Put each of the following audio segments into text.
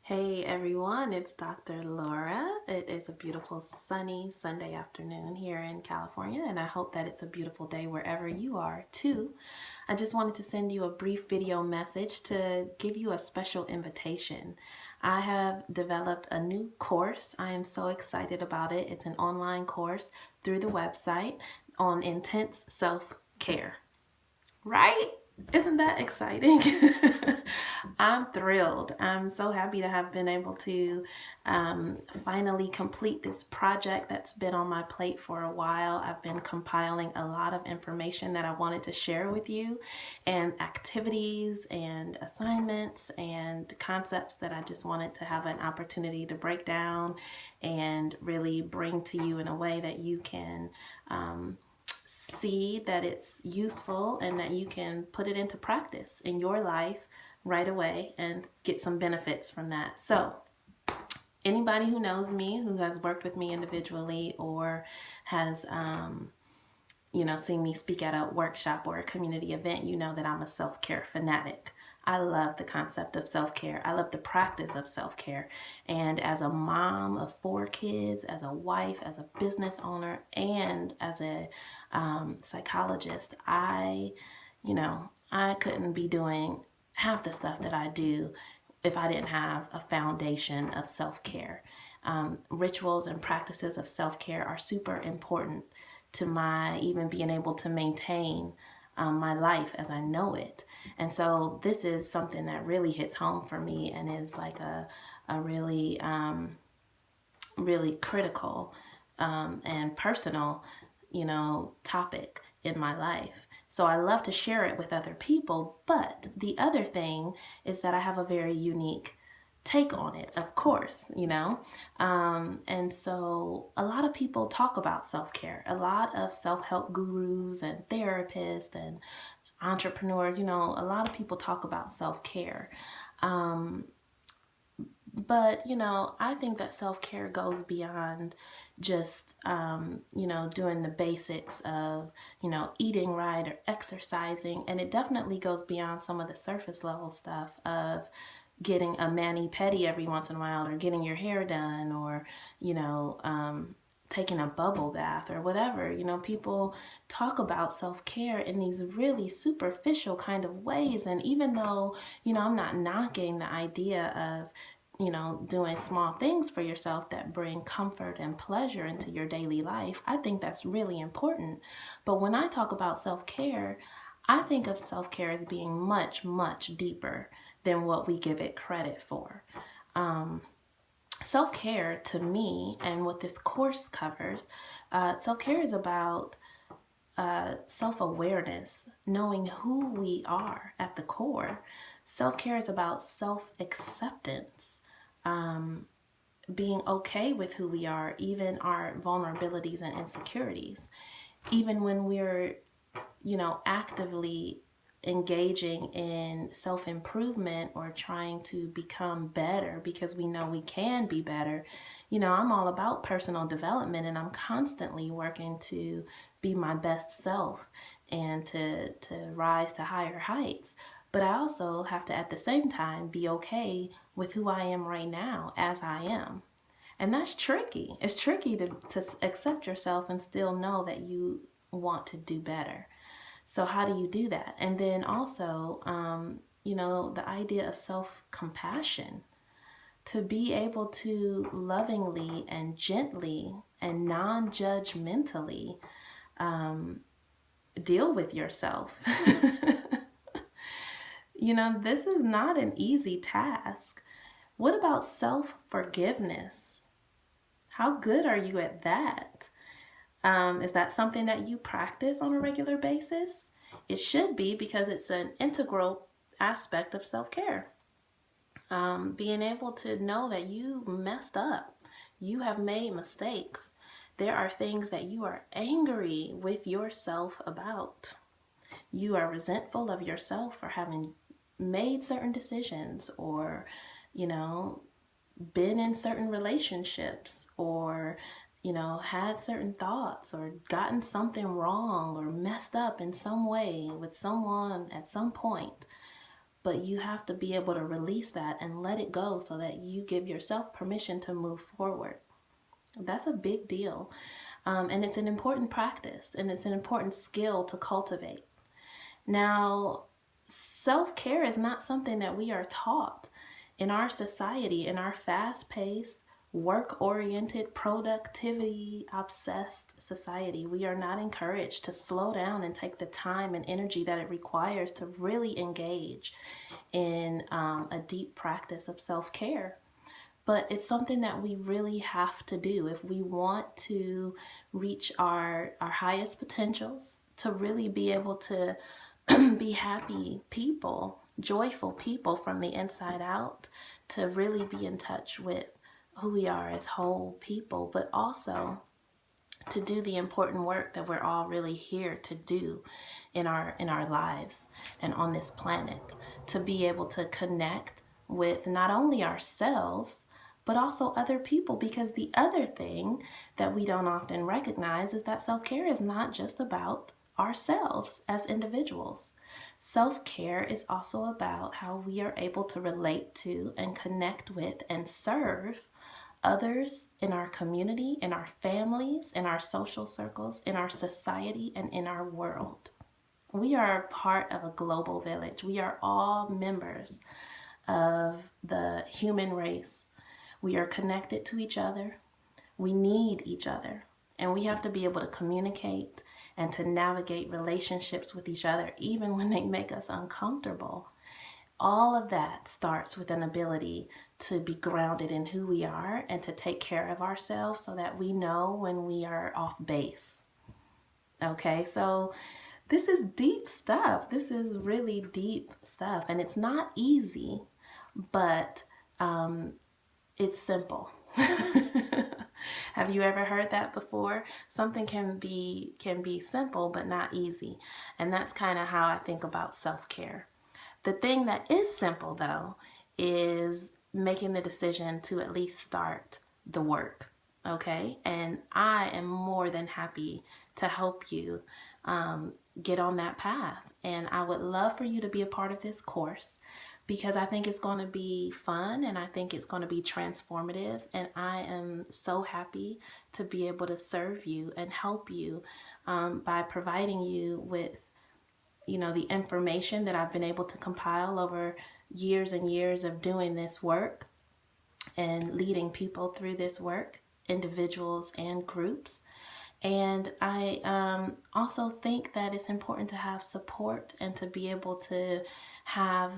Hey everyone, it's Dr. Laura. It is a beautiful sunny Sunday afternoon here in California, and I hope that it's a beautiful day wherever you are too. I just wanted to send you a brief video message to give you a special invitation. I have developed a new course. I am so excited about it. It's an online course through the website on intense self-care. Right? Isn't that exciting? I'm thrilled. I'm so happy to have been able to finally complete this project that's been on my plate for a while. I've been compiling a lot of information that I wanted to share with you, and activities and assignments and concepts that I just wanted to have an opportunity to break down and really bring to you in a way that you can see that it's useful and that you can put it into practice in your life right away and get some benefits from that. So, anybody who knows me, who has worked with me individually or has seen me speak at a workshop or a community event, you know that I'm a self-care fanatic. I love the concept of self-care. I love the practice of self-care. And as a mom of 4 kids, as a wife, as a business owner, and as a psychologist, I couldn't be doing half the stuff that I do if I didn't have a foundation of self-care. Rituals and practices of self-care are super important to my even being able to maintain my life as I know it. And so this is something that really hits home for me and is like a really, really critical and personal, topic in my life. So I love to share it with other people. But the other thing is that I have a very unique take on it, of course. And so a lot of people talk about self-care. A lot of self-help gurus and therapists and entrepreneurs, a lot of people talk about self-care. But I think that self-care goes beyond just, doing the basics of, eating right or exercising. And it definitely goes beyond some of the surface level stuff of getting a mani-pedi every once in a while or getting your hair done or, taking a bubble bath or whatever. People talk about self-care in these really superficial kind of ways. And even though, I'm not knocking the idea of doing small things for yourself that bring comfort and pleasure into your daily life, I think that's really important. But when I talk about self-care, I think of self-care as being much, much deeper than what we give it credit for. Self-care to me, and what this course covers, self-care is about self-awareness, knowing who we are at the core. Self-care is about self-acceptance, being okay with who we are, even our vulnerabilities and insecurities, even when we're, actively engaging in self-improvement or trying to become better because we know we can be better. I'm all about personal development and I'm constantly working to be my best self and to rise to higher heights. But I also have to at the same time be okay with who I am right now as I am. And that's tricky. It's tricky to accept yourself and still know that you want to do better. So how do you do that? And then also, the idea of self-compassion, to be able to lovingly and gently and non-judgmentally deal with yourself. This is not an easy task. What about self-forgiveness? How good are you at that? Is that something that you practice on a regular basis? It should be, because it's an integral aspect of self-care. Being able to know that you messed up, you have made mistakes. There are things that you are angry with yourself about. You are resentful of yourself for having made certain decisions or, been in certain relationships or had certain thoughts or gotten something wrong or messed up in some way with someone at some point. but you have to be able to release that and let it go so that you give yourself permission to move forward. That's a big deal. And it's an important practice and it's an important skill to cultivate. Now, self care is not something that we are taught in our society, in our fast paced, work oriented, productivity obsessed society. We are not encouraged to slow down and take the time and energy that it requires to really engage in a deep practice of self care. But it's something that we really have to do if we want to reach our highest potentials, to really be able to be happy people, joyful people from the inside out, to really be in touch with who we are as whole people, but also to do the important work that we're all really here to do in our lives and on this planet, to be able to connect with not only ourselves but also other people, because the other thing that we don't often recognize is that self-care is not just about ourselves as individuals. Self-care is also about how we are able to relate to and connect with and serve others in our community, in our families, in our social circles, in our society, and in our world. We are part of a global village. We are all members of the human race. We are connected to each other. We need each other. And we have to be able to communicate and to navigate relationships with each other, even when they make us uncomfortable. All of that starts with an ability to be grounded in who we are and to take care of ourselves so that we know when we are off base. Okay, so this is deep stuff. This is really deep stuff, and it's not easy, but it's simple. Have you ever heard that before? Something can be simple but not easy, and that's kind of how I think about self-care. The thing that is simple, though, is making the decision to at least start the work. Okay. And I am more than happy to help you get on that path. And I would love for you to be a part of this course because I think it's going to be fun and I think it's going to be transformative. And I am so happy to be able to serve you and help you by providing you with the information that I've been able to compile over years and years of doing this work and leading people through this work, individuals and groups. And I also think that it's important to have support and to be able to have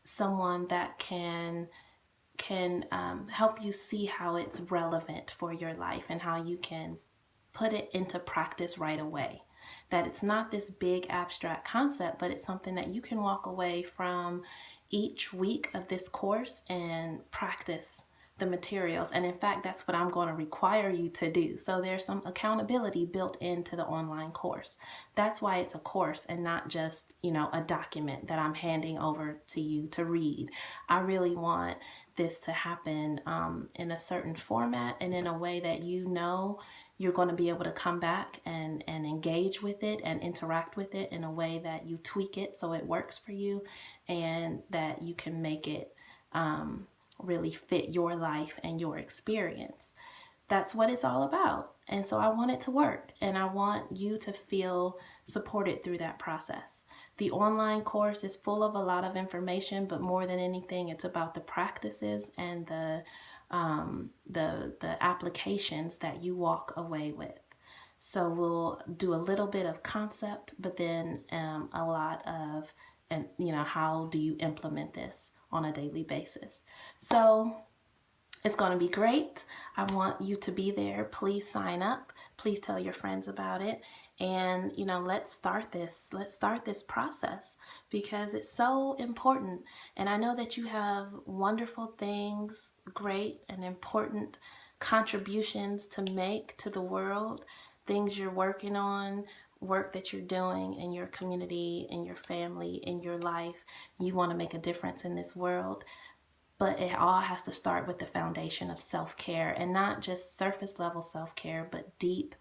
someone that can help you see how it's relevant for your life and how you can put it into practice right away. That it's not this big abstract concept, but it's something that you can walk away from each week of this course and practice the materials. And in fact, that's what I'm going to require you to do. So there's some accountability built into the online course. That's why it's a course and not just, a document that I'm handing over to you to read. I really want this to happen in a certain format and in a way that you're going to be able to come back and engage with it and interact with it in a way that you tweak it so it works for you and that you can make it really fit your life and your experience. That's what it's all about. And so I want it to work and I want you to feel supported through that process. The online course is full of a lot of information, but more than anything, it's about the practices and the applications that you walk away with. So we'll do a little bit of concept, but then a lot of, and how do you implement this on a daily basis? So it's going to be great. I want you to be there. Please sign up. Please tell your friends about it. And, let's start this. Let's start this process because it's so important. And I know that you have wonderful things, great and important contributions to make to the world, things you're working on, work that you're doing in your community, in your family, in your life. You want to make a difference in this world. But it all has to start with the foundation of self-care, and not just surface level self-care, but deep,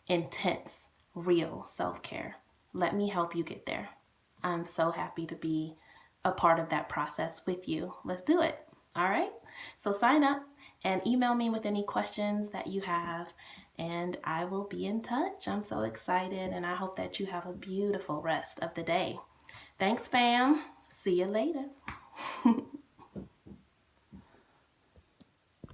intense, real self-care. Let me help you get there. I'm so happy to be a part of that process with you. Let's do it. All right. So sign up and email me with any questions that you have, and I will be in touch. I'm so excited, and I hope that you have a beautiful rest of the day. Thanks, fam. See you later.